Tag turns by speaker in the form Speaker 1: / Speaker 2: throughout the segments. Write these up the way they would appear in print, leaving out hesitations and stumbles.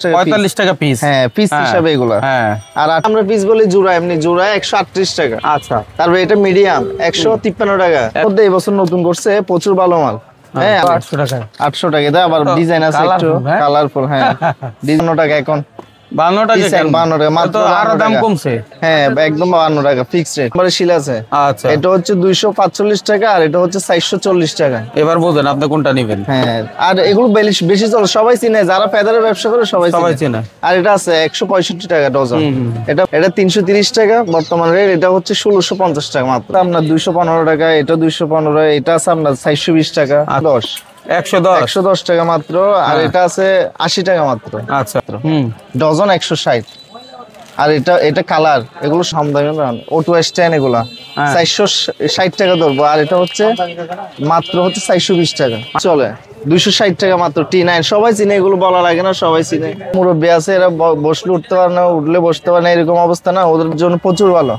Speaker 1: টাকা।
Speaker 2: 45 টাকা পিস।
Speaker 1: হ্যাঁ পিস হিসাবে এগুলা।
Speaker 2: হ্যাঁ
Speaker 1: আর আমরা পিস বলি জোড়া, এমনি জোড়া 138 টাকা।
Speaker 2: আচ্ছা,
Speaker 1: তারপরে এটা মিডিয়াম 153 টাকা। মধ্যে এই বছর নতুন করছে, প্রচুর ভালো মাল। হ্যাঁ
Speaker 2: 800 টাকা।
Speaker 1: 800 টাকা। এটা আবার ডিজাইন আছে একটু কালারফুল। হ্যাঁ 52 টাকা এখন।
Speaker 2: 52 টাকা কেন?
Speaker 1: 52 টাকা মাত্র।
Speaker 2: তো আরো দাম কমছে।
Speaker 1: হ্যাঁ একদম 52 টাকা ফিক্সড রেট। এবারে শিল আছে।
Speaker 2: আচ্ছা,
Speaker 1: এটা হচ্ছে 245 টাকা আর এটা হচ্ছে 440 টাকা।
Speaker 2: এবার বলেন আপনি কোনটা নেবেন?
Speaker 1: হ্যাঁ আর এগুলো বেশি চলে, সবাই চিনে, যারা ফেদারের ব্যবসা করে সবাই
Speaker 2: চেনে।
Speaker 1: আর এটা আছে 165 টাকা ডজন। এটা 330 টাকা বর্তমান রেট। এটা হচ্ছে 1650 টাকা মাত্র। আপনার 215 টাকা, এটা 215, এটা আছে আপনার 420 টাকা 10। 110 টাকা মাত্র। আর এটা আছে 80 টাকা মাত্র।
Speaker 2: আচ্ছা,
Speaker 1: ডজন 160। আর এটা কালার, এগুলো সামদামি অটো স্ট্যান্ড, এগুলা 460 টাকা ধরবো। আর এটা হচ্ছে মাত্র হচ্ছে 420 টাকা চলে। 260 টাকা মাত্র T9। সবাই চিনে, এগুলো বলা লাগে না, সবাই চিনে। মুরব্বী আছে, এরা বসলে উঠতে পারে না, উঠলে বসতে পারে না, এরকম অবস্থা না, ওদের জন্য প্রচুর ভালো।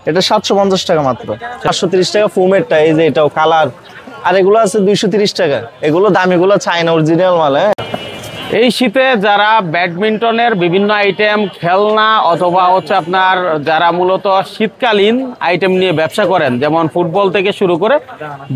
Speaker 1: এটা 750 টাকা মাত্র। 730 টাকা ফোমেরটা, এই যে এটাও কালার। আর এগুলো আছে 230 টাকা। এগুলো দাম, এগুলো চায়না অরিজিনাল মাল। হ্যাঁ
Speaker 2: এই শীতে যারা ব্যাডমিন্টনের বিভিন্ন আইটেম, খেলনা অথবা হচ্ছে আপনার যারা মূলত শীতকালীন আইটেম নিয়ে ব্যবসা করেন, যেমন ফুটবল থেকে শুরু করে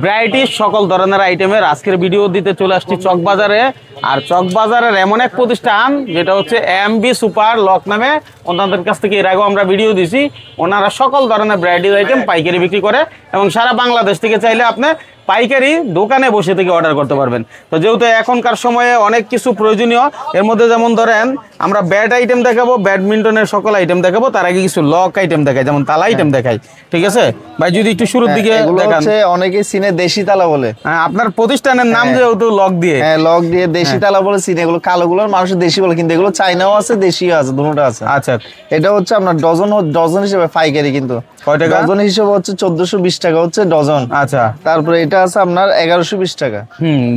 Speaker 2: ভ্যারাইটিস সকল ধরনের আইটেমের আজকের ভিডিও দিতে চলে আসছি চকবাজারে। আর চকবাজারের এমন এক প্রতিষ্ঠান যেটা হচ্ছে MB সুপার লক নামে, ওনাদের কাছ থেকে এর আগেও আমরা ভিডিও দিছি। ওনারা সকল ধরনের ভ্যারাইটিস আইটেম পাইকারি বিক্রি করে এবং সারা বাংলাদেশ থেকে চাইলে আপনি পাইকারি দোকানে বসে থেকে অর্ডার করতে পারবেন। তো যেহেতু এখনকার সময়ে অনেক কিছু প্রয়োজনীয়, এর মধ্যে যেমন ধরেন আমরা ব্যাট আইটেম দেখাবো, ব্যাডমিন্টনের সকল আইটেম দেখাবো, তার আগে কিছু লক আইটেম দেখাই, যেমন তালা আইটেম দেখাই। ঠিক আছে ভাই, যদি একটু শুরুর দিকে দেখান।
Speaker 1: অনেকেই চিনে দেশি তালা বলে।
Speaker 2: হ্যাঁ আপনার প্রতিষ্ঠানের নাম যেহেতু লক দিয়ে,
Speaker 1: হ্যাঁ লক দিয়ে দেশি তালা বলে চিনে। এগুলো কালোগুলোর মানুষ দেশি বলে, কিন্তু এগুলো চাইনাও আছে, দেশিও আছে, দুটোটা আছে।
Speaker 2: আচ্ছা
Speaker 1: এটা হচ্ছে আপনার ডজন হিসেবে পাইকারি, কিন্তু
Speaker 2: কয় টাকা
Speaker 1: ডজন হিসেবে হচ্ছে 1420 টাকা হচ্ছে ডজন।
Speaker 2: আচ্ছা
Speaker 1: তারপরে এটা আছে আপনার 1120 টাকা।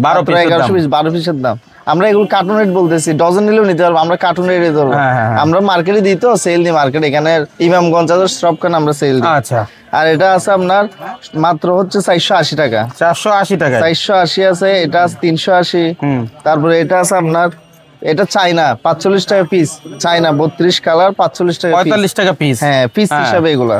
Speaker 1: 12 পিসের দাম। আমরা এগুলো কার্টুন রেট বলতেছি, ডজন নিলেও নিতে পারবো, আমরা কার্টুন রেটে ধরবো। আমরা মার্কেটে দিই তো, সেল দিই মার্কেট, এখানে ইমামগঞ্জ সবখানে আমরা সেল দিই।
Speaker 2: আচ্ছা
Speaker 1: আর এটা আছে আপনার মাত্র হচ্ছে 480 টাকা।
Speaker 2: 480 টাকা
Speaker 1: 480 আছে। এটা আছে 380। তারপরে এটা আছে আপনার, এটা চাইনা 45 টাকা পিস। চাইনা 32 কালার 45 টাকা
Speaker 2: 45 টাকা পিস।
Speaker 1: হ্যাঁ পিস হিসাবে এগুলা।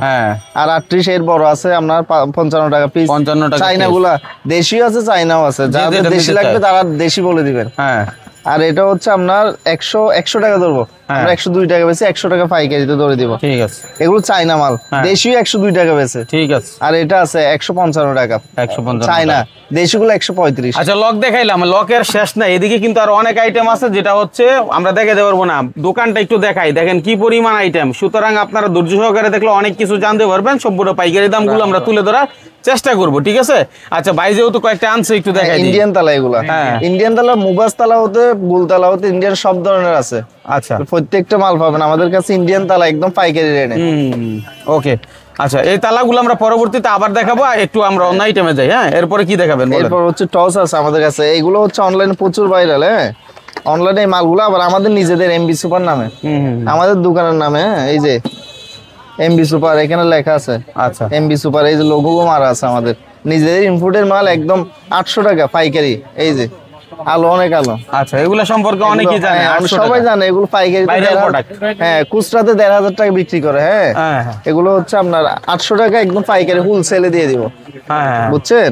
Speaker 1: আর 38 এর বড় আছে আপনার 55 টাকা পিস।
Speaker 2: 55 টাকা।
Speaker 1: চাইনা গুলা দেশিও আছে, চাইনাও আছে। যাদের দেশি লাগবে তারা দেশি বলে দিবেন।
Speaker 2: হ্যাঁ
Speaker 1: আর এটা হচ্ছে আপনার 100 টাকা ধরবো। আমরা 102 টাকা বেশি, 100 টাকা পাইকারিতে ধরে দিব।
Speaker 2: ঠিক আছে,
Speaker 1: এগুলো চাইনা মাল। দেশিও 102 টাকা বেশি।
Speaker 2: ঠিক আছে।
Speaker 1: আর এটা আছে 155 টাকা
Speaker 2: 155
Speaker 1: চাইনা। দেশিগুলো 135।
Speaker 2: আচ্ছা লক দেখাইলাম, লকের শেষ নাই, এদিকে কিন্তু আর অনেক আইটেম আছে, যেটা হচ্ছে আমরা দেখাতে পারবো না। দোকানটা একটু দেখাই, দেখেন কি পরিমাণ আইটেম। সুতরাং আপনারা ধৈর্য সহকারে দেখলে অনেক কিছু জানতে পারবেন। সবগুলো পাইকারি দামগুলো আমরা তুলে ধরার চেষ্টা করবো। ঠিক আছে। আচ্ছা ভাই যেহেতু কয়েকটা আনছে, একটু দেখাই।
Speaker 1: ইন্ডিয়ান তালা এগুলা। ইন্ডিয়ান তালা, মুবাস তালা হতে, গুল তালা হতে, ইন্ডিয়ান সব ধরনের আছে।
Speaker 2: আচ্ছা
Speaker 1: প্রত্যেকটা মাল পাবেন আমাদের কাছে ইন্ডিয়ান তালা, একদম পাইকারি রেটে।
Speaker 2: ওকে আচ্ছা, এই তালাগুলো আমরা পরবর্তীতে আবার দেখাবো। একটু আমরা অন্য আইটেমে যাই। হ্যাঁ এরপরে কি দেখাবেন?
Speaker 1: এরপর হচ্ছে টস আছে আমাদের কাছে। এইগুলো হচ্ছে অনলাইনে প্রচুর ভাইরাল। হ্যাঁ অনলাইনে এই মালগুলো আবার আমাদের নিজেদের MB সুপার নামে, আমাদের দোকানের নামে। এই যে MB সুপার এখানে লেখা আছে। আচ্ছা MB সুপার, এই যে লোগো মারা আছে আমাদের নিজেদের ইনপুটের মাল, একদম 800 টাকা পাইকারি। এই যে আলো, অনেক আলো।
Speaker 2: আচ্ছা এগুলো সম্পর্কে অনেকেই জানে,
Speaker 1: সবাই জানে। এগুলো পাইকারি, হ্যাঁ খুচরাতে 1500 টাকা বিক্রি করে। হ্যাঁ এগুলো হচ্ছে আপনার 800 টাকা একদম পাইকারি হোলসেলে দিয়ে দিব। বুঝছেন?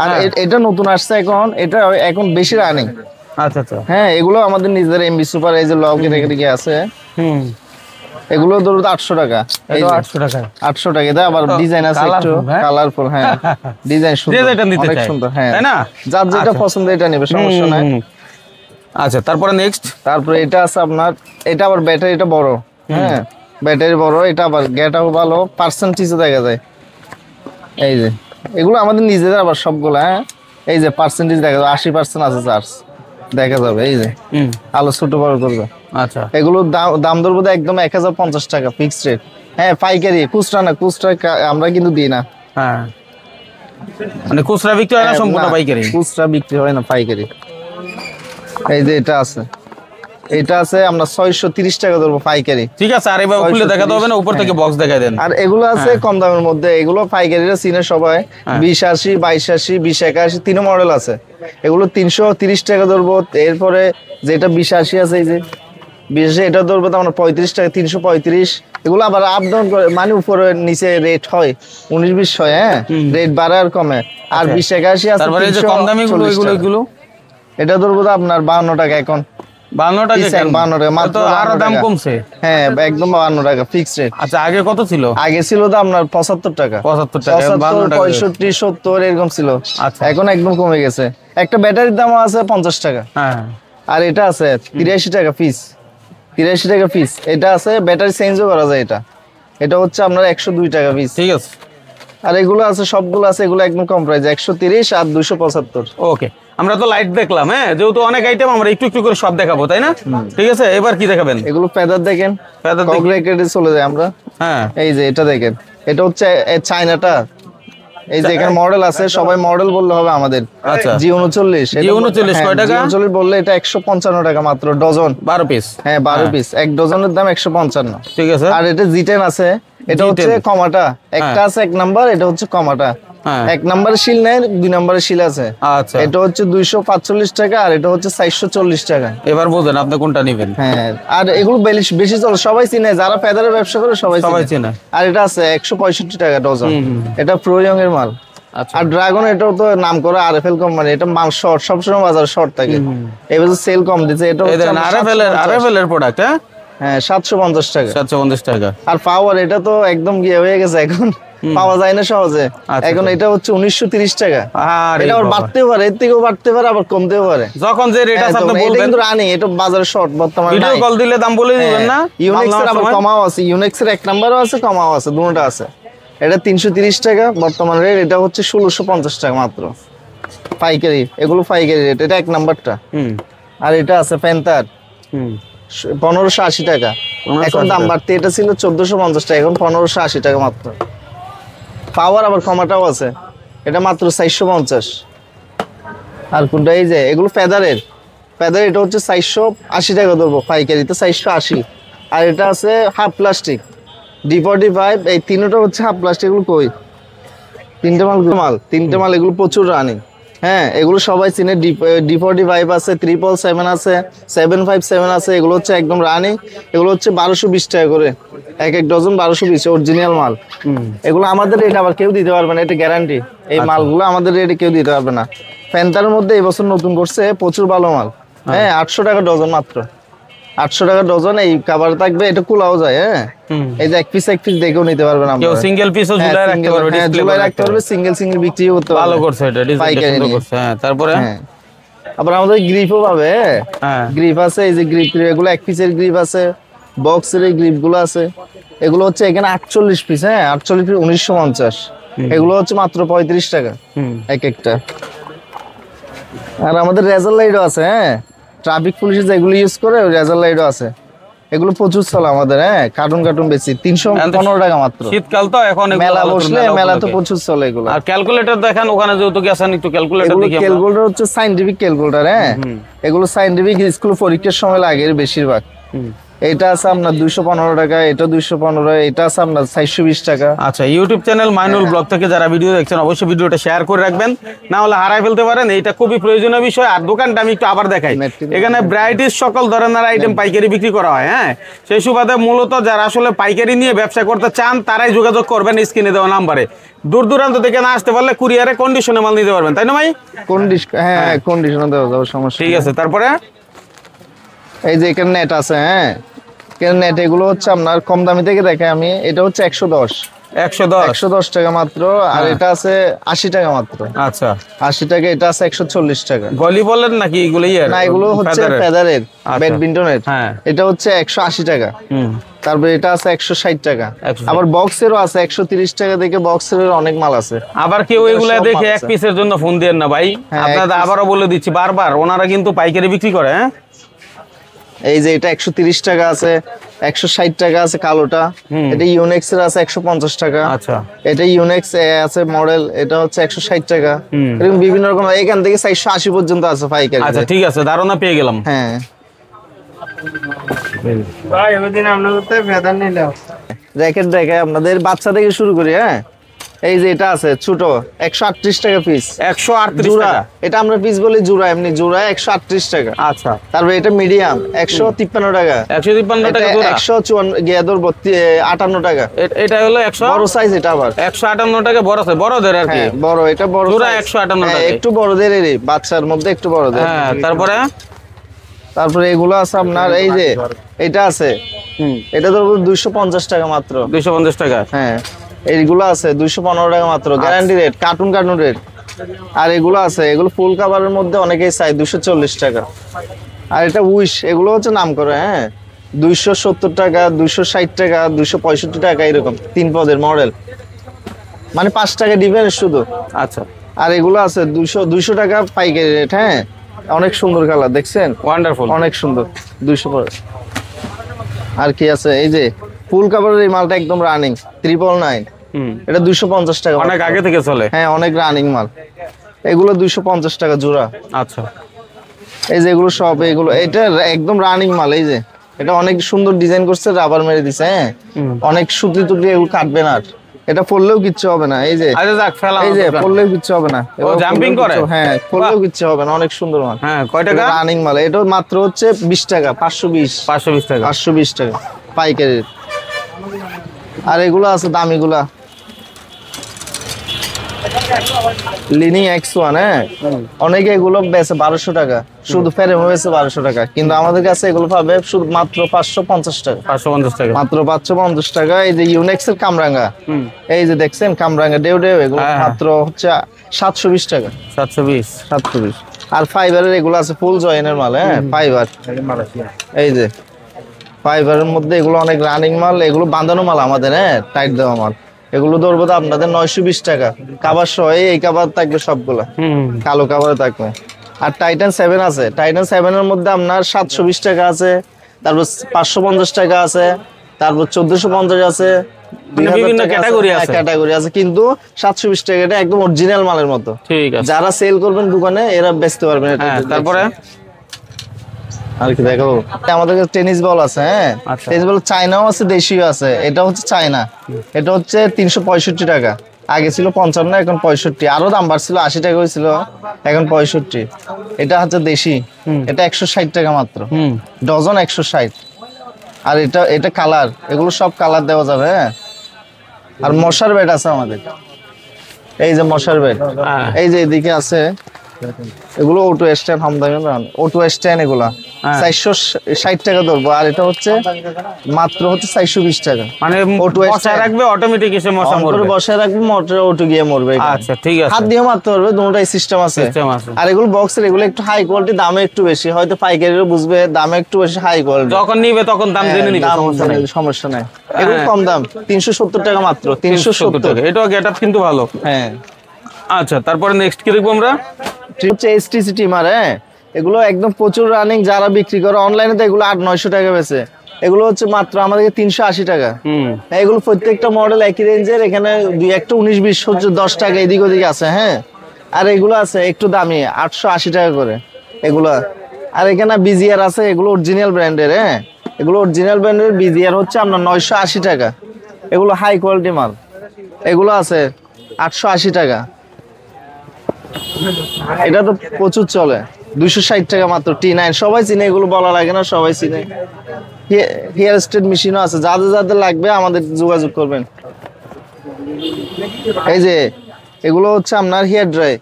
Speaker 1: আর এটা নতুন আসছে এখন, এটা এখন বেশি রানিং।
Speaker 2: আচ্ছা আচ্ছা।
Speaker 1: হ্যাঁ এগুলো আমাদের নিজেদের MB সুপার, এই যে লগের এদিকে আছে। এগুলো ধরুন 800 টাকা। 800 টাকা। এটা আবার ডিজাইন আছে একটু কালারফুল। হ্যাঁ ডিজাইন অনেক সুন্দর। হ্যাঁ তাই না, যার যেটা পছন্দ এটা নেবে, সমস্যা নাই।
Speaker 2: আচ্ছা তারপরে নেক্সট,
Speaker 1: তারপরে এটা আছে আপনার, এটা আবার ব্যাটারিটা বড়। হ্যাঁ ব্যাটারি বড়, এটা আবার গেটাও ভালো, পার্সেন্টেজও দেখা যায়। এই যে এগুলো আমাদের নিজেদের আবার সবগুলো। হ্যাঁ এই যে পার্সেন্টেজ দেখা যায়, 80% আছে চার্জ দেখা যাবে। এই যে আলো ছোট বড় করবে। আচ্ছা এগুলো দাম ধরবো একদম 1050 টাকা ফিক্সড রেট। হ্যাঁ পাইকারি, খুচরা না। খুচরা আমরা কিন্তু দিই না। হ্যাঁ
Speaker 2: মানে খুচরা বিক্রি হয় না, সম্পূর্ণ পাইকারি।
Speaker 1: খুচরা বিক্রি হয় না, পাইকারি। এই যে এটা আছে, এটা আছে আমরা 630 টাকা ধরবো পাইকারি।
Speaker 2: ঠিক আছে। আর এভাবে খুলে দেখাতে হবে না, উপর থেকে বক্স দেখাই দেন।
Speaker 1: আর এগুলো আছে কম দামের মধ্যে, এগুলো পাইকারিরা চিনে সবাই। 2080, 2280, 2081 তিন মডেল আছে। এগুলো 330 টাকা ধরবো। এরপরে যেটা 2080 আছে, এই যে বিশেষ এটা ধরবো তো আমরা 35 টাকা 335, এগুলো আবার আপ ডাউন করে, মানে উপরে নিচে রেট হয় 19-20 হয়, হ্যাঁ রেট বাড়ে আর কমে। আর 20-81 আছে।
Speaker 2: তারপরে এই যে কম দামি গুলো এগুলো
Speaker 1: এটা ধরবো তো আপনার 52 টাকা এখন।
Speaker 2: 52 টাকা কেন?
Speaker 1: 52 টাকা মাত্র,
Speaker 2: আরো দাম কমছে।
Speaker 1: হ্যাঁ একদম 52 টাকা ফিক্সড রেট।
Speaker 2: আচ্ছা আগে কত ছিল?
Speaker 1: আগে ছিল তো আপনার 75 টাকা,
Speaker 2: 75 টাকা, 52 টাকা,
Speaker 1: 65, 70 এরকম ছিল।
Speaker 2: আচ্ছা
Speaker 1: এখন একদম কমে গেছে। একটা ব্যাটারির দাম আছে 50 টাকা,
Speaker 2: হ্যাঁ।
Speaker 1: আর এটা আছে 83 টাকা পিস, 83 টাকা পিস। এটা আছে ব্যাটারি চেঞ্জও করা যায়। এটা হচ্ছে আপনার 102 টাকা পিস।
Speaker 2: ঠিক আছে।
Speaker 1: আর এগুলো আছে, সবগুলো আছে, এগুলো একদম কম প্রাইস 130 আর 275।
Speaker 2: ওকে, আমরা তো লাইট দেখলাম, হ্যাঁ যেহেতু অনেক আইটেম আমরা একটু একটু করে সব দেখাবো, তাই না? ঠিক আছে, এবার কি দেখাবেন?
Speaker 1: এগুলো ফেদার দেখেন,
Speaker 2: ফেদার
Speaker 1: কংক্রিটে চলে যায় আমরা।
Speaker 2: হ্যাঁ
Speaker 1: এই যে এটা দেখেন, এটা হচ্ছে চায়নাটা। এই যে এখানে মডেল আছে, সবাই মডেল বললে হবে আমাদের।
Speaker 2: আচ্ছা
Speaker 1: G39,
Speaker 2: G39 কয় টাকা?
Speaker 1: G39 বললে এটা 155 টাকা মাত্র ডজন,
Speaker 2: 12 পিস।
Speaker 1: হ্যাঁ 12 পিস, এক ডজনের দাম 155।
Speaker 2: ঠিক আছে।
Speaker 1: আর এটা G10 আছে, এটা হচ্ছে কমাটা, একটা আছে 1 নাম্বার, এটা হচ্ছে কমাটা।
Speaker 2: হ্যাঁ
Speaker 1: 1 নাম্বারের শিল নেই, 2 নাম্বারের শিল আছে।
Speaker 2: আচ্ছা,
Speaker 1: এটা হচ্ছে 245 টাকা, আর এটা হচ্ছে 440 টাকা।
Speaker 2: এবার বুঝেন আপনি কোনটা নেবেন।
Speaker 1: হ্যাঁ, আর এগুলো বেশি চলে, সবাই চিনে, যারা ফেদারের ব্যবসা করে সবাই
Speaker 2: চেনে।
Speaker 1: আর এটা আছে 165 টাকা ডজন, এটা প্রো এর মাল।
Speaker 2: আচ্ছা,
Speaker 1: আর ড্রাগন এটাও তো নাম করা আরএফএল কোম্পানি, এটা মাল শর্ট, সবসময় বাজারে শর্ট থাকে। এবার সেল কম দিচ্ছে, এটা হচ্ছে
Speaker 2: আরএফএল এর প্রোডাক্ট।
Speaker 1: হ্যাঁ 750 টাকা,
Speaker 2: 750 টাকা।
Speaker 1: আর পাওয়ার এটা তো একদম গিয়ে হয়ে গেছে, এখন পাওয়া যায় না সহজে। এখন এটা হচ্ছে 1930 টাকা। এটা আবার বাড়তেও পারে, এর থেকেও বাড়তে পারে, আবার কমতেও পারে,
Speaker 2: যখন যে রেট আছে আপনি বলবেন।
Speaker 1: কিন্তু রানি, এটা বাজারে শর্ট বর্তমানে।
Speaker 2: ভিডিও কল দিলে দাম বলে দিবেন না?
Speaker 1: ইউনিক্সের আবার কমাও আছে, ইউনিক্সের 1 নাম্বারও আছে, কমাও আছে, দুটোটা আছে। এটা 330 টাকা বর্তমান রেট, এটা হচ্ছে 1650 টাকা মাত্র পাইকারি। এগুলো পাইকারি রেট, এটা 1 নাম্বারটা। আর এটা আছে প্যান্থার 1580 টাকা, এখন দাম বাড়তে, এটা ছিল 1450 টাকা, এখন 1580 টাকা মাত্র। পাওয়ার আবার কমাটাও আছে, এটা মাত্র 450। আর কোনটা, এই যে এগুলো ফেদারের, এটা হচ্ছে 480 টাকা ধরবো পাইকারিতে, 480। আর এটা আছে হাফ প্লাস্টিক D45, এই তিনটা হচ্ছে হাফ প্লাস্টিক। এগুলো কই, তিনটে মাল এগুলো প্রচুর রানিং। হ্যাঁ এগুলো সবাই চিনে, D45 আছে, 777 আছে, 757 আছে, এগুলো হচ্ছে একদম রানিং। এগুলো হচ্ছে 1220 টাকা করে, এক ডজন 1220, অরিজিনাল মাল। এগুলো আমাদের রেট আবার কেউ দিতে পারবে না, এটা গ্যারান্টি। এই মালগুলো আমাদের রেটে কেউ দিতে পারবে না। প্যান্থারের মধ্যে এই বছর নতুন করছে, প্রচুর ভালো মাল। হ্যাঁ 800 টাকা ডজন মাত্র, 800 টাকা ডজন। এই কভার থাকবে, এটা খোলাও যায়। হ্যাঁ এই যে এক পিস দেখেও নিতে পারবেন আমরা,
Speaker 2: কেউ সিঙ্গেল পিসও ঝুলায় রাখতে পারবে,
Speaker 1: ঝুলায় রাখতে পারবে, সিঙ্গেল বিক্রিও করতে পারবে।
Speaker 2: ভালো করছে এটা, ডিজাইন সুন্দর করছে। হ্যাঁ তারপরে
Speaker 1: আবার আমাদের গ্রিপও পাবে। হ্যাঁ গ্রিপ আছে, এই যে গ্রিপ, এগুলো এক পিসের গ্রিপ আছে, বক্সের এই গ্রিপ গুলো আছে। এগুলো হচ্ছে এখানে 48 পিস, হ্যাঁ 48 পিস 1950। এগুলো হচ্ছে মাত্র 35 টাকা এক একটা। আর আমাদের রেজার লাইটও আছে, হ্যাঁ ট্রাফিক পুলিশ যেগুলো ইউজ করে, ওই রেজার লাইটও আছে। এগুলো প্রচুর চলে আমাদের। হ্যাঁ কার্টুন বেশি, 315 টাকা মাত্র।
Speaker 2: শীতকাল তো এখন
Speaker 1: মেলা বসলে, মেলা তো প্রচুর চলে এগুলো।
Speaker 2: আর ক্যালকুলেটর দেখেন, ওখানে যেহেতু গেছেন একটু ক্যালকুলেটর দেখি।
Speaker 1: ক্যালকুলেটর হচ্ছে সায়েন্টিফিক ক্যালকুলেটর। হ্যাঁ এগুলো সায়েন্টিফিক, স্কুল পরীক্ষার সময় লাগে বেশিরভাগ। এটা আছে আপনার 215 টাকা, এটা 215, এটা আছে আপনার 420 টাকা।
Speaker 2: আচ্ছা, ইউটিউব চ্যানেল মাইনুল ব্লগ থেকে যারা ভিডিও দেখছেন অবশ্যই ভিডিওটা শেয়ার করে রাখবেন, না হলে হারাই ফেলতে পারেন। এটা খুবই প্রয়োজনীয় বিষয়। আর দোকানটা আমি একটু আবার দেখাই, এখানে ভ্যারাইটিস সকল ধরনের আইটেম পাইকারি বিক্রি করা হয়। হ্যাঁ সেই সুবাদে মূলত যারা আসলে পাইকারি নিয়ে ব্যবসা করতে চান তারাই যোগাযোগ করবেন স্ক্রিনে দেওয়া নাম্বারে। দূর দূরান্ত থেকে না আসতে পারলে কুরিয়ারে কন্ডিশনে মাল নিতে পারবেন, তাই না ভাই?
Speaker 1: হ্যাঁ কন্ডিশনে দেওয়া যাবে, সমস্যা। ঠিক
Speaker 2: আছে, তারপরে
Speaker 1: এই যে এখানে নেট আছে। হ্যাঁ নেট, এগুলো হচ্ছে আপনার কম দামি থেকে দেখে আমি, এটা হচ্ছে 110 টাকা মাত্র। আর এটা আছে 80 টাকা মাত্র। আচ্ছা 80 টাকা, এটা আছে 140 টাকা।
Speaker 2: গলি বলেন নাকি এগুলো?
Speaker 1: না এগুলো হচ্ছে ফেদারের, ব্যাডমিন্টনের। এটা হচ্ছে 180 টাকা। তারপরে এটা আছে 160 টাকা। আবার বক্সেরও আছে 130 টাকা থেকে, বক্সের অনেক মাল আছে।
Speaker 2: আবার কেউ এগুলা দেখে এক পিসের জন্য ফোন দেন না ভাই, আপনারা আবারও বলে দিচ্ছি বারবার, ওনারা কিন্তু পাইকারি বিক্রি করে। হ্যাঁ
Speaker 1: এই যে এটা 130 টাকা আছে, 160 টাকা আছে কালোটা। এটা ইউনিক্স এর আছে 150 টাকা। আচ্ছা এটা ইউনিক্স আছে মডেল, এটা হচ্ছে 160 টাকা। এরকম বিভিন্ন রকম, এখান থেকে 480 পর্যন্ত আছে পাইকারি।
Speaker 2: আচ্ছা ঠিক আছে, ধারণা পেয়ে গেলাম।
Speaker 1: হ্যাঁ ভাই ওইদিন আপনাদের তো ফেদার নিলাম। র্যাকেট দেখে আপনাদের বাচ্চা থেকে শুরু করি। হ্যাঁ এই যে এটা আছে ছোট 138 টাকা পিস।
Speaker 2: 138
Speaker 1: জোড়া,
Speaker 2: টাকা।
Speaker 1: এটা আমরা পিস বলি জোড়া, এমনি জোড়া 138 টাকা।
Speaker 2: আচ্ছা,
Speaker 1: তারপর এটা মিডিয়াম 153 টাকা।
Speaker 2: 153 টাকা জোড়া।
Speaker 1: 154 গিয়াদর 58 টাকা।
Speaker 2: এটা হলো 100
Speaker 1: বড় সাইজ, এটা আবার
Speaker 2: 158 টাকা বড় আছে, বড়দের আর কি।
Speaker 1: হ্যাঁ বড়, এটা বড়
Speaker 2: জোড়া
Speaker 1: size।
Speaker 2: 158
Speaker 1: হ্যাঁ,
Speaker 2: টাকা।
Speaker 1: একটু বড়দের এরই, বাচ্চার মধ্যে একটু বড়দের।
Speaker 2: হ্যাঁ, তারপরে
Speaker 1: এগুলো আছে আপনার, এই যে এটা আছে, এটা ধরো 250 টাকা মাত্র।
Speaker 2: 250 টাকা।
Speaker 1: হ্যাঁ, এইগুলো আছে 215 টাকা মাত্র, গ্যারান্টি রেট, কার্টুন রেট। আর এগুলো আছে, এগুলো ফুল কাভারের মধ্যে অনেকেই চাই 240 টাকা। আর এটা উইশ, এগুলো হচ্ছে নাম করে, হ্যাঁ 270 টাকা, 260 টাকা, 265 টাকা, এরকম 3 পদের মডেল, মানে 5 টাকা ডিফারেন্স শুধু।
Speaker 2: আচ্ছা,
Speaker 1: আর এগুলো আছে 200 টাকা পাইকারি রেট। হ্যাঁ, অনেক সুন্দর কালার, দেখছেন,
Speaker 2: ওয়ান্ডারফুল,
Speaker 1: অনেক সুন্দর। 200 পরে। আর কি আছে, এই যে ফুল কাভারের এই মালটা একদম রানিং 999, এটা 250 টাকা,
Speaker 2: অনেক আগে থেকে চলে।
Speaker 1: হ্যাঁ, অনেক রানিং মাল। এগুলো 250 টাকা জোড়া।
Speaker 2: আচ্ছা,
Speaker 1: এই যে এগুলো সব, এগুলো এটা একদম রানিং মাল। এই যে এটা অনেক সুন্দর ডিজাইন করছে, রাবার মেরে দিছে। হ্যাঁ, অনেক সুতি টুটি, এগুলো কাটবে না আর, এটা পড়লেও কিচ্ছু হবে না। এই যে
Speaker 2: আচ্ছা যাক, ফেলা
Speaker 1: এই যে পড়লেও কিচ্ছু হবে না,
Speaker 2: জাম্পিং করে।
Speaker 1: হ্যাঁ, পড়লেও কিচ্ছু হবে না, অনেক সুন্দর মাল।
Speaker 2: হ্যাঁ, কয় টাকা?
Speaker 1: রানিং মাল, এটা মাত্র হচ্ছে 20 টাকা, 520
Speaker 2: টাকা,
Speaker 1: 520 টাকা পাইকারি। আর এগুলো আছে দামিগুলা, লিনিং X1। হ্যাঁ, অনেকে এগুলো বেচে 1200 টাকা, শুধু ফেরে বেচে 1200 টাকা, কিন্তু আমাদের কাছে এগুলো পাবে শুধু মাত্র 550 টাকা।
Speaker 2: 550 টাকা
Speaker 1: মাত্র 550 টাকা। এই যে ইউনেক্স এর কামরাঙ্গা, এই যে দেখছেন কামরাঙ্গা ডেউ ডেউ, এগুলো মাত্র হচ্ছে 720 টাকা। 720। আর ফাইবারের এগুলো আছে ফুল জয়েনের মাল। হ্যাঁ, ফাইবার, এই যে ফাইবারের মধ্যে এগুলো অনেক রানিং মাল, এগুলো বাঁধানো মাল আমাদের। হ্যাঁ, টাইট দেওয়া মাল। এগুলো ধরবো তো আপনাদের 920 টাকা, কাবার সহ। এই কাবার থাকবে সবগুলা, কালো কাবার থাকবে। আর টাইটান 7 আছে, টাইটান 7 এর মধ্যে আপনার 720 টাকা আছে, তারপর 550 টাকা আছে, তারপর 1450 আছে,
Speaker 2: বিভিন্ন
Speaker 1: ক্যাটাগরি আছে, কিন্তু 720 টাকা এটা একদম অরিজিনাল মালের মতো।
Speaker 2: ঠিক আছে,
Speaker 1: যারা সেল করবেন দোকানে এরা বেচতে পারবেন এটা।
Speaker 2: তারপরে
Speaker 1: আর কি দেখাবো, আমাদের কাছে টেনিস বল আছে। হ্যাঁ, টেনিস বল চায়নাও আছে, দেশীয় আছে। এটা হচ্ছে চায়না, এটা হচ্ছে 365 টাকা, আগে ছিল 55, এখন 65। আরো দাম বাড়ছিল, 80 টাকা হয়েছিল, এখন 65। এটা হচ্ছে দেশি, এটা 160 টাকা মাত্র, ডজন 160। আর এটা কালার, এগুলো সব কালার দেওয়া যাবে। হ্যাঁ, আর মশার বেড আছে আমাদের, এই যে মশার বেড, এই যে এদিকে আছে, এগুলো অটো স্ট্যান্ড, হামদানি অটো স্ট্যান্ড, এগুলা 460 টাকা ধরবো। আর এটা হচ্ছে মাত্র হচ্ছে 420 টাকা,
Speaker 2: মানে বসায় রাখবে অটোমেটিক এসে মশা মরবে,
Speaker 1: বসায় রাখবে মোটর অটো গিয়ে মরবে।
Speaker 2: আচ্ছা, ঠিক আছে,
Speaker 1: হাত দিয়ে মারতে পারবে, দুটোটাই সিস্টেম আছে। আর এগুলো বক্সের, এগুলো একটু হাই কোয়ালিটি, দামে একটু বেশি, হয়তো পাইকারিও বুঝবে, দামে একটু বেশি, হাই কোয়ালিটি।
Speaker 2: যখন নিবে তখন দাম জেনে নিবে,
Speaker 1: সমস্যা নাই। এগুলো কম দাম, 370 টাকা মাত্র, 370 টাকা।
Speaker 2: এটাও গেটআপ কিন্তু ভালো।
Speaker 1: হ্যাঁ,
Speaker 2: আচ্ছা, তারপরে নেক্সট কি দেখবো আমরা?
Speaker 1: হচ্ছে এসটিসি টিমার। হ্যাঁ, এগুলো একদম প্রচুর রানিং, যারা বিক্রি করে অনলাইনে তো এগুলো 800-900 টাকা বেচে, এগুলো হচ্ছে মাত্র আমাদের 380 টাকা। এগুলো প্রত্যেকটা মডেল একই রেঞ্জের, এখানে 2-1 19-20 হচ্ছে 10 টাকা এদিক ওদিক আছে। হ্যাঁ, আর এগুলো আছে একটু দামি, 880 টাকা করে এগুলো। আর এখানে বিজিআর আছে, এগুলো অরিজিনাল ব্র্যান্ডের। হ্যাঁ, এগুলো অরিজিনাল ব্র্যান্ডের বিজিআর হচ্ছে আপনার 980 টাকা, এগুলো হাই কোয়ালিটি মাল। এগুলো আছে 880 টাকা, এটা তো প্রচুর চলে। 260 টাকা মাত্র, T9, সবাই চিনে, এগুলো বলা লাগে না, সবাই চিনে। হেয়ার স্ট্রেট মেশিনও আছে, যাদের যাদের লাগবে আমাদের যোগাযোগ করবেন। এই যে এগুলো হচ্ছে আপনার হেয়ার ড্রাই,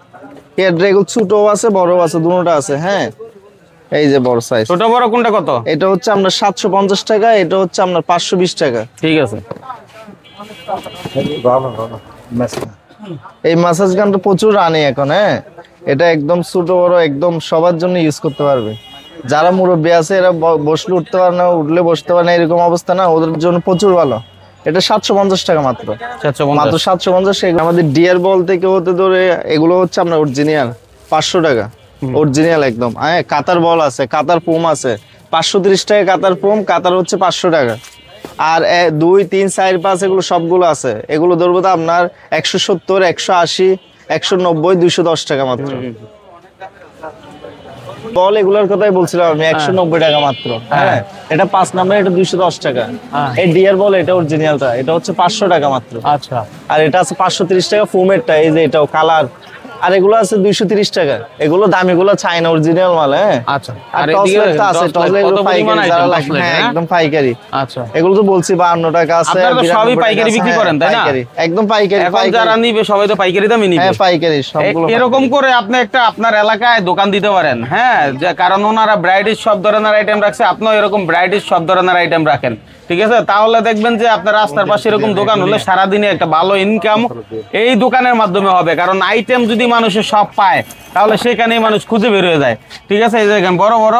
Speaker 1: এগুলো ছোটও আছে, বড়ও আছে, দুটোটা আছে। হ্যাঁ, এই যে বড় সাইজ।
Speaker 2: ছোট বড় কোনটা কত?
Speaker 1: এটা হচ্ছে আপনার 750 টাকা, এটা হচ্ছে আপনার 520 টাকা।
Speaker 2: ঠিক আছে।
Speaker 1: এই ম্যাসাজ গানটা প্রচুর রানি এখন। হ্যাঁ, এটা একদম ছোট বড় একদম সবার জন্য ইউজ করতে পারবে। যারা মুরব্বী আছে এরা বসলে উঠতে পারে না, উঠলে বসতে পারে না, এরকম অবস্থা না, ওদের জন্য প্রচুর ভালো। এটা 750 টাকা মাত্র, মাত্র 750। আমাদের ডিয়ার বল থেকে হতে ধরে এগুলো হচ্ছে আপনার অরিজিনাল 500 টাকা, অরিজিনাল একদম। হ্যাঁ, কাতার বল আছে, কাতার পোম আছে 530 টাকা, কাতার পোম, কাতার হচ্ছে 500 টাকা। আর 2, 3, 4, 5 এগুলো সবগুলো আছে। এগুলো ধরবো তো আপনার 170, 180, 190, 210 টাকা মাত্র। বল এগুলোর কথাই বলছিলাম আমি, 190 টাকা মাত্র। হ্যাঁ, এটা 5 নাম্বার, এটা 210 টাকা। এই ডিয়ার বল এটা অরিজিনালটা, এটা হচ্ছে 500 টাকা মাত্র।
Speaker 2: আচ্ছা,
Speaker 1: আর এটা আছে 530 টাকা ফোমেরটা, এই যে এটাও কালার। আর এগুলো আছে 230 টাকা, এগুলো দামিগুলো চাইনা অরিজিনাল মাল। হ্যাঁ,
Speaker 2: আচ্ছা।
Speaker 1: আর টসলেট আছে, টসলেট এগুলো পাইকারি যারা লাগে, হ্যাঁ একদম পাইকারি।
Speaker 2: আচ্ছা,
Speaker 1: এগুলো তো বলছি 52 টাকা আছে।
Speaker 2: আপনারা তো সবই
Speaker 1: 92
Speaker 2: পাইকারি
Speaker 1: টাকা
Speaker 2: বিক্রি
Speaker 1: আছে,
Speaker 2: করেন তাই না?
Speaker 1: পাইকারি, একদম পাইকারি।
Speaker 2: এখন যারা নিবে সবাই তো পাইকারি দামই নিবে।
Speaker 1: হ্যাঁ পাইকারি সবগুলো।
Speaker 2: এরকম করে আপনি একটা আপনার এলাকায় দোকান দিতে পারেন। হ্যাঁ, যে কারণ ওনারা ব্রাইডের সব ধরনের আইটেম রাখছে, আপনিও এরকম ব্রাইডের সব ধরনের আইটেম রাখেন, ঠিক আছে? তাহলে দেখবেন যে আপনার রাস্তার পাশে এরকম দোকান হলে সারাদিনে একটা ভালো ইনকাম এই দোকানের মাধ্যমে হবে। কারণ আইটেম যদি মানুষের সব পায় তাহলে সেখানেই মানুষ খুঁজে বের হয়ে যায়, ঠিক আছে? এই দেখেন বড় বড়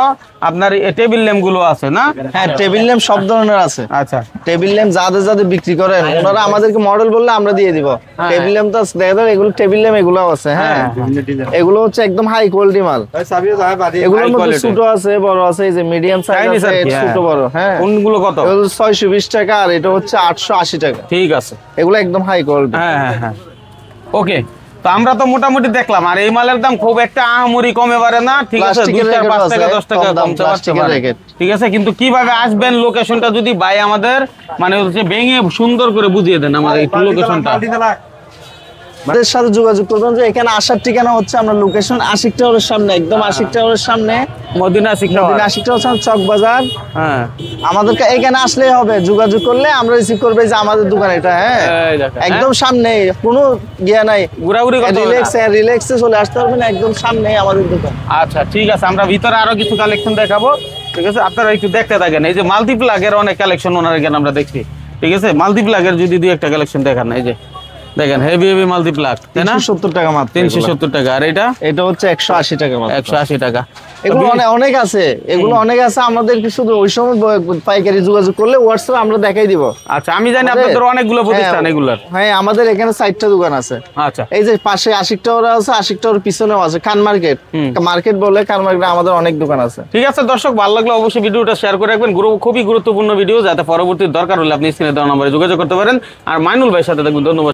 Speaker 2: আপনার টেবিল ল্যাম্প গুলো আছে না?
Speaker 1: হ্যাঁ, টেবিল ল্যাম্প সব ধরনের আছে।
Speaker 2: আচ্ছা,
Speaker 1: টেবিল ল্যাম্প যাদের যাদের বিক্রি করেন ওনারা আমাদেরকে মডেল বললে আমরা দিয়ে দিব। টেবিল ল্যাম্প তো আছে, দেখা যায় এগুলো টেবিল ল্যাম্প এগুলো আছে। হ্যাঁ, এগুলো হচ্ছে একদম হাই কোয়ালিটি মাল। এগুলোর মধ্যে ছোট আছে, বড় আছে, এই যে মিডিয়াম সাইজ আছে, ছোট বড়। হ্যাঁ,
Speaker 2: কোনগুলো কত?
Speaker 1: 620 টাকা, আর এটা হচ্ছে 880 টাকা।
Speaker 2: ঠিক আছে,
Speaker 1: এগুলো একদম হাই কোয়ালিটি।
Speaker 2: হ্যাঁ হ্যাঁ হ্যাঁ, ওকে। তো আমরা তো মোটামুটি দেখলাম, আর এই মালের দাম খুব একটা আহামরি কমে পারে না, ঠিক আছে? 2 টাকা 5 টাকা 10 টাকা কমতে পারতে পারে, ঠিক আছে? কিন্তু কিভাবে আসবেন, লোকেশনটা যদি ভাই আমাদের মানে হচ্ছে ভেঙে সুন্দর করে বুঝিয়ে দেন আমাদের একটু লোকেশনটা।
Speaker 1: আমাদের সাথে যোগাযোগ করবেন যে এখানে আসার ঠিকানা হচ্ছে আমরা লোকেশন আশিক টাওয়ারের সামনে, একদম আশিক টাওয়ারের সামনে,
Speaker 2: মদিনা শিক্ষা।
Speaker 1: আশিক টাওয়ার সামনে চক বাজার।
Speaker 2: হ্যাঁ,
Speaker 1: আমাদেরকে এখানে আসলেই হবে, যোগাযোগ করলে আমরা রিসিভ করবে যে আমাদের দোকান এটা। হ্যাঁ,
Speaker 2: এই দেখেন,
Speaker 1: একদম সামনে, কোনো গিয়া নাই,
Speaker 2: ঘোরাঘুরি করতে হবে না।
Speaker 1: রিল্যাক্সে চলে আসতে পারবেন, একদম সামনেই আমাদের দোকান।
Speaker 2: আচ্ছা, ঠিক আছে, আমরা ভিতরে আরো কিছু কালেকশন দেখাবো, ঠিক আছে? আপনারা একটু দেখতে থাকেন। এই যে মাল্টিপ্লাগের অনেক কালেকশন ওনার এখানে আমরা দেখছি, ঠিক আছে? মাল্টিপ্লাগের যদি দুই একটা কালেকশন দেখান, এই যে দেখেন হেভি হেভি মাল্টিপ্লাগ, তাই না?
Speaker 1: 370 টাকা মাত্র।
Speaker 2: 370 টাকা। আর এটা
Speaker 1: এটা হচ্ছে 180 টাকা মাত্র।
Speaker 2: 180 টাকা।
Speaker 1: এগুলো অনেক আছে, এগুলো অনেক আছে। আমাদেরকে শুধু ওই সময় পাইকারি যোগাযোগ করলে হোয়াটসঅ্যাপ আমরা দেখাই দিব।
Speaker 2: আচ্ছা, আমি জানি আপনাদের অনেকগুলো প্রতিষ্ঠান এগুলার।
Speaker 1: হ্যাঁ, আমাদের এখানে 4টা দোকান আছে।
Speaker 2: আচ্ছা,
Speaker 1: এই যে পাশে আশিক টাওয়ার আছে, আশিক টাওয়ার পিছনেও আছে খান মার্কেট, মার্কেট বলে খান মার্কেটে আমাদের অনেক দোকান আছে।
Speaker 2: ঠিক আছে দর্শক, ভালো লাগলে অবশ্যই ভিডিওটা শেয়ার করে রাখবেন। খুবই গুরুত্বপূর্ণ ভিডিও, যাতে পরবর্তী দরকার হলে আপনি স্ক্রিনে দেওয়া নম্বরে যোগাযোগ করতে পারেন। আর মাইনুল ভাইয়ের সাথে থাকবেন। ধন্যবাদ।